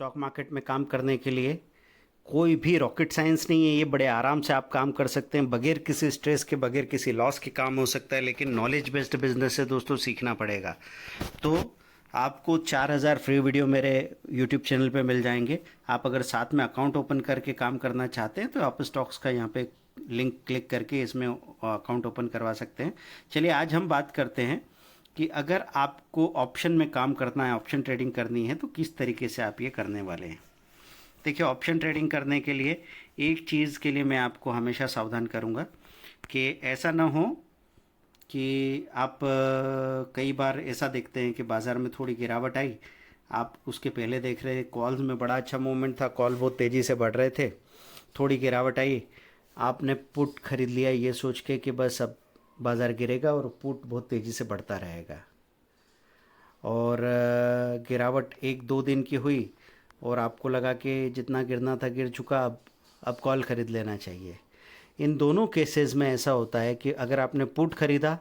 Stock market में काम करने के लिए कोई भी रॉकेट साइंस नहीं है। ये बड़े आराम से आप काम कर सकते हैं, बगैर किसी स्ट्रेस के, बगैर किसी लॉस के काम हो सकता है। लेकिन नॉलेज बेस्ड बिजनेस है दोस्तों, सीखना पड़ेगा। तो आपको 4000 फ्री वीडियो मेरे यूट्यूब चैनल पे मिल जाएंगे। आप अगर साथ में अकाउंट ओपन करके काम करना चाहते हैं तो आप स्टॉक्स का यहाँ पे लिंक क्लिक करके इसमें अकाउंट ओपन करवा सकते हैं। चलिए आज हम बात करते हैं कि अगर आपको ऑप्शन में काम करना है, ऑप्शन ट्रेडिंग करनी है, तो किस तरीके से आप ये करने वाले हैं। देखिए, ऑप्शन ट्रेडिंग करने के लिए एक चीज़ के लिए मैं आपको हमेशा सावधान करूंगा कि ऐसा ना हो कि आप कई बार ऐसा देखते हैं कि बाज़ार में थोड़ी गिरावट आई, आप उसके पहले देख रहे कॉल्स में बड़ा अच्छा मूवमेंट था, कॉल बहुत तेज़ी से बढ़ रहे थे, थोड़ी गिरावट आई, आपने पुट खरीद लिया ये सोच के कि बस अब बाज़ार गिरेगा और पुट बहुत तेज़ी से बढ़ता रहेगा। और गिरावट एक दो दिन की हुई और आपको लगा कि जितना गिरना था गिर चुका, अब कॉल ख़रीद लेना चाहिए। इन दोनों केसेस में ऐसा होता है कि अगर आपने पुट ख़रीदा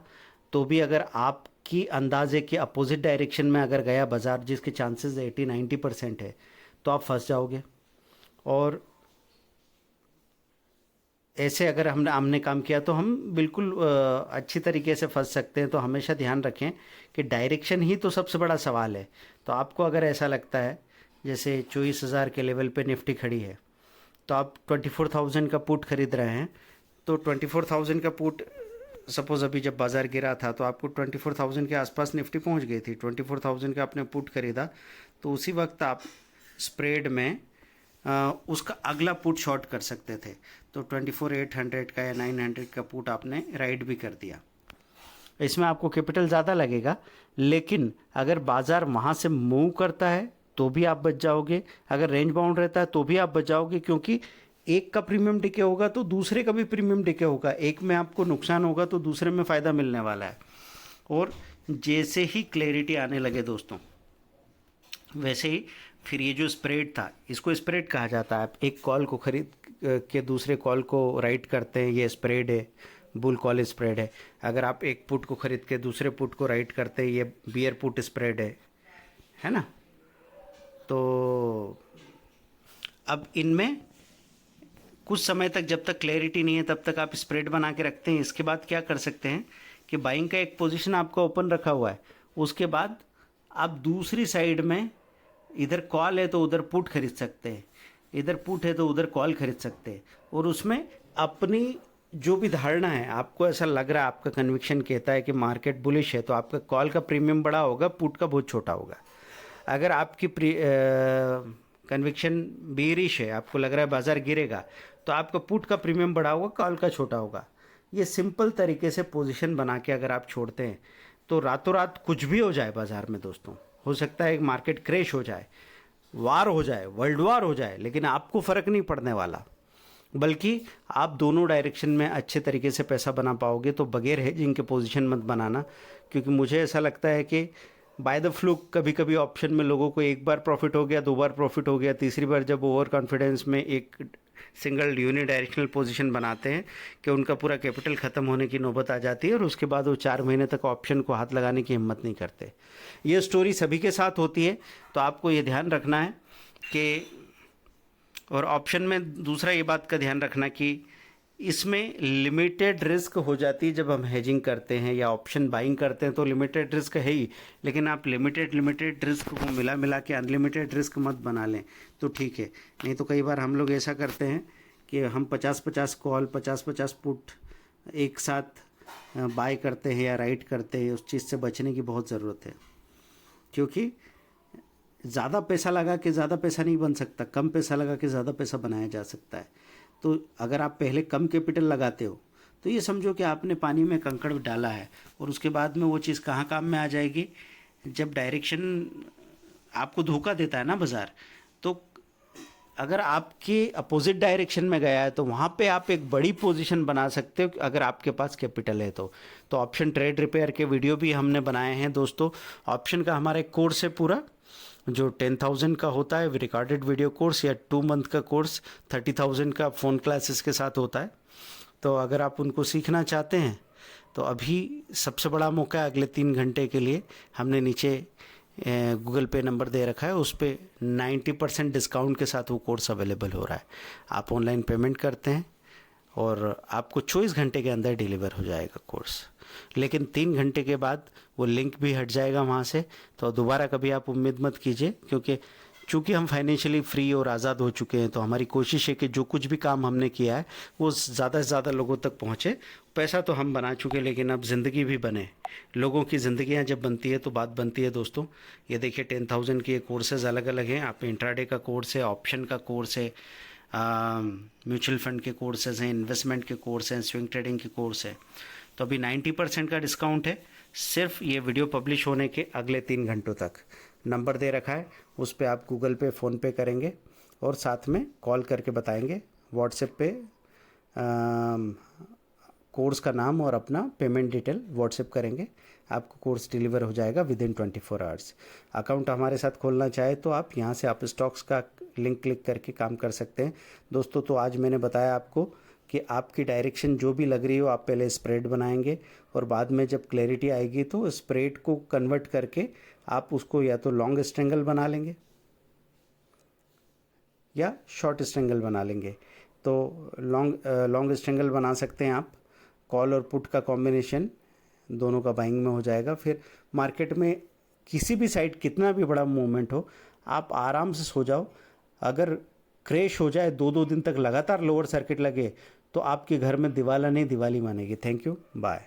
तो भी अगर आपकी अंदाजे के अपोजिट डायरेक्शन में अगर गया बाज़ार, जिसके चांसेस 80-90% है, तो आप फंस जाओगे। और ऐसे अगर हमने काम किया तो हम बिल्कुल अच्छी तरीके से फंस सकते हैं। तो हमेशा ध्यान रखें कि डायरेक्शन ही तो सबसे बड़ा सवाल है। तो आपको अगर ऐसा लगता है जैसे 24,000 के लेवल पे निफ्टी खड़ी है, तो आप 24,000 का पुट खरीद रहे हैं, तो 24,000 का पुट, सपोज़ अभी जब बाज़ार गिरा था तो आपको 24,000 के आसपास निफ्टी पहुंच गई थी, 24,000 का आपने पुट खरीदा, तो उसी वक्त आप स्प्रेड में उसका अगला पुट शॉर्ट कर सकते थे। तो 24,800 का या 900 का पुट आपने राइट भी कर दिया। इसमें आपको कैपिटल ज़्यादा लगेगा, लेकिन अगर बाज़ार वहाँ से मूव करता है तो भी आप बच जाओगे, अगर रेंज बाउंड रहता है तो भी आप बच जाओगे, क्योंकि एक का प्रीमियम डिके होगा तो दूसरे का भी प्रीमियम डिके होगा। एक में आपको नुकसान होगा तो दूसरे में फ़ायदा मिलने वाला है। और जैसे ही क्लैरिटी आने लगे दोस्तों, वैसे ही फिर ये जो स्प्रेड था, इसको स्प्रेड कहा जाता है। आप एक कॉल को खरीद के दूसरे कॉल को राइट करते हैं, ये स्प्रेड है, बुल कॉल स्प्रेड है। अगर आप एक पुट को खरीद के दूसरे पुट को राइट करते हैं, ये बियर पुट स्प्रेड है ना। तो अब इनमें कुछ समय तक, जब तक क्लैरिटी नहीं है तब तक आप स्प्रेड बना के रखते हैं। इसके बाद क्या कर सकते हैं कि बाइंग का एक पोजीशन आपका ओपन रखा हुआ है, उसके बाद आप दूसरी साइड में इधर कॉल है तो उधर पुट खरीद सकते हैं, इधर पुट है तो उधर कॉल खरीद सकते हैं। और उसमें अपनी जो भी धारणा है, आपको ऐसा लग रहा है, आपका कन्विक्शन कहता है कि मार्केट बुलिश है, तो आपका कॉल का प्रीमियम बड़ा होगा, पुट का बहुत छोटा होगा। अगर आपकी कन्विक्शन बेरिश है, आपको लग रहा है बाजार गिरेगा, तो आपका पुट का प्रीमियम बड़ा होगा, कॉल का छोटा होगा। ये सिंपल तरीके से पोजीशन बना के अगर आप छोड़ते हैं तो रातों रात कुछ भी हो जाए बाजार में दोस्तों, हो सकता है एक मार्केट क्रैश हो जाए, वार हो जाए, वर्ल्ड वार हो जाए, लेकिन आपको फ़र्क नहीं पड़ने वाला, बल्कि आप दोनों डायरेक्शन में अच्छे तरीके से पैसा बना पाओगे। तो बगैर हेजिंग के पोजीशन मत बनाना, क्योंकि मुझे ऐसा लगता है कि बाय द फ्लूक कभी कभी ऑप्शन में लोगों को एक बार प्रॉफिट हो गया, दो बार प्रॉफिट हो गया, तीसरी बार जब ओवर कॉन्फिडेंस में एक सिंगल यूनि डायरेक्शनल पोजीशन बनाते हैं कि उनका पूरा कैपिटल ख़त्म होने की नौबत आ जाती है और उसके बाद वो 4 महीने तक ऑप्शन को हाथ लगाने की हिम्मत नहीं करते। ये स्टोरी सभी के साथ होती है, तो आपको ये ध्यान रखना है कि, और ऑप्शन में दूसरा ये बात का ध्यान रखना कि इसमें लिमिटेड रिस्क हो जाती है। जब हम हेजिंग करते हैं या ऑप्शन बाइंग करते हैं तो लिमिटेड रिस्क है ही, लेकिन आप लिमिटेड रिस्क को मिला मिला के अनलिमिटेड रिस्क मत बना लें तो ठीक है। नहीं तो कई बार हम लोग ऐसा करते हैं कि हम 50-50 कॉल, 50-50 पुट एक साथ बाय करते हैं या राइट करते हैं। उस चीज़ से बचने की बहुत ज़रूरत है, क्योंकि ज़्यादा पैसा लगा के ज़्यादा पैसा नहीं बन सकता, कम पैसा लगा के ज़्यादा पैसा बनाया जा सकता है। तो अगर आप पहले कम कैपिटल लगाते हो तो ये समझो कि आपने पानी में कंकड़ डाला है, और उसके बाद में वो चीज़ कहाँ काम में आ जाएगी, जब डायरेक्शन आपको धोखा देता है ना बाज़ार। तो अगर आपके अपोजिट डायरेक्शन में गया है तो वहाँ पे आप एक बड़ी पोजीशन बना सकते हो अगर आपके पास कैपिटल है तो। ऑप्शन ट्रेड रिपेयर के वीडियो भी हमने बनाए हैं दोस्तों। ऑप्शन का हमारा एक कोर्स है पूरा, जो 10,000 का होता है रिकॉर्डेड वीडियो कोर्स, या 2 मंथ का कोर्स 30,000 का फ़ोन क्लासेस के साथ होता है। तो अगर आप उनको सीखना चाहते हैं तो अभी सबसे बड़ा मौका है, अगले 3 घंटे के लिए हमने नीचे गूगल पे नंबर दे रखा है, उस पर 90% डिस्काउंट के साथ वो कोर्स अवेलेबल हो रहा है। आप ऑनलाइन पेमेंट करते हैं और आपको 24 घंटे के अंदर डिलीवर हो जाएगा कोर्स। लेकिन 3 घंटे के बाद वो लिंक भी हट जाएगा वहाँ से, तो दोबारा कभी आप उम्मीद मत कीजिए, क्योंकि चूँकि हम फाइनेंशियली फ्री और आज़ाद हो चुके हैं, तो हमारी कोशिश है कि जो कुछ भी काम हमने किया है वो ज़्यादा से ज़्यादा लोगों तक पहुँचे। पैसा तो हम बना चुके, लेकिन अब ज़िंदगी भी बने। लोगों की ज़िंदगियाँ जब बनती है तो बात बनती है दोस्तों। ये देखिए 10,000 के कोर्सेज़ अलग अलग हैं। आप इंट्राडे का कोर्स है, ऑप्शन का कोर्स है, म्यूचुअल फंड के कोर्सेज हैं, इन्वेस्टमेंट के कोर्स हैं, स्विंग ट्रेडिंग के कोर्स है। तो अभी 90% का डिस्काउंट है, सिर्फ ये वीडियो पब्लिश होने के अगले 3 घंटों तक। नंबर दे रखा है, उस पर आप गूगल पे, फ़ोनपे करेंगे और साथ में कॉल करके बताएंगे। व्हाट्सएप पे कोर्स का नाम और अपना पेमेंट डिटेल व्हाट्सएप करेंगे, आपको कोर्स डिलीवर हो जाएगा विद इन 24 आवर्स। अकाउंट हमारे साथ खोलना चाहे तो आप यहाँ से आप स्टॉक्स का लिंक क्लिक करके काम कर सकते हैं दोस्तों। तो आज मैंने बताया आपको कि आपकी डायरेक्शन जो भी लग रही हो, आप पहले स्प्रेड बनाएंगे और बाद में जब क्लैरिटी आएगी तो स्प्रेड को कन्वर्ट करके आप उसको या तो लॉन्ग स्ट्रेंगल बना लेंगे या शॉर्ट स्ट्रेंगल बना लेंगे। तो लॉन्ग स्ट्रेंगल बना सकते हैं आप। कॉल और पुट का कॉम्बिनेशन दोनों का बाइंग में हो जाएगा। फिर मार्केट में किसी भी साइड कितना भी बड़ा मूवमेंट हो, आप आराम से सो जाओ। अगर क्रैश हो जाए, 2-2 दिन तक लगातार लोअर सर्किट लगे, तो आपके घर में दिवाला नहीं दिवाली मानेगी। Thank you, bye.